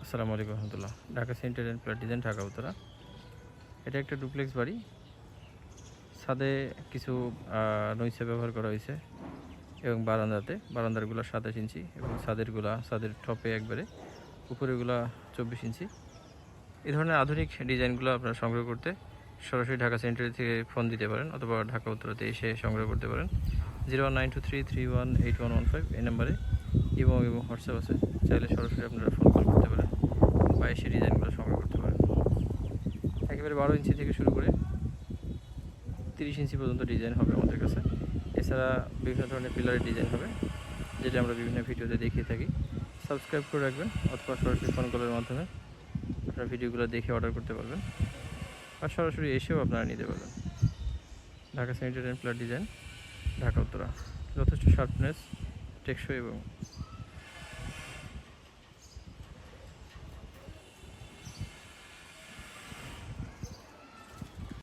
আসসালামু আলাইকুম রহমতুল্লাহ। Dhaka centre and plot design, Dhaka Uttara. এটা একটা ডুপ্লেক্স বাড়ি। ছাদে কিছু নইসে ব্যবহার করা হয়েছে এবং বারান্দারগুলো 27 ইঞ্চি এবং ছাদের টপে একবারে উপরেগুলা 24 ইঞ্চি। এই ধরনের আধুনিক ডিজাইনগুলো আপনারা সংগ্রহ করতে সরাসরি ঢাকা সেন্টার থেকে ফোন দিতে পারেন অথবা ঢাকা উত্তরাতে এসে সংগ্রহ করতে পারেন। 01923318115 এই নাম্বারে এবং হোয়াটসঅ্যাপ আছে। চাইলে সরাসরি আপনারা ফোন কল করতে পারেন বা এসে ডিজাইনগুলো সংগ্রহ করতে পারেন। একেবারে 12 ইঞ্চি থেকে শুরু করে 30 ইঞ্চি পর্যন্ত ডিজাইন হবে আমাদের কাছে। এছাড়া বিভিন্ন ধরনের পিলারের ডিজাইন হবে, যেটা আমরা বিভিন্ন ভিডিওতে দেখিয়ে থাকি। সাবস্ক্রাইব করে রাখবেন অথবা সরাসরি ফোন কলের মাধ্যমে আপনারা ভিডিওগুলো দেখে অর্ডার করতে পারবেন আর সরাসরি এসেও আপনারা নিতে পারবেন। Dhaka centre and plot design, Dhaka Uttara. যথেষ্ট শার্পনেস, টেকসই এবং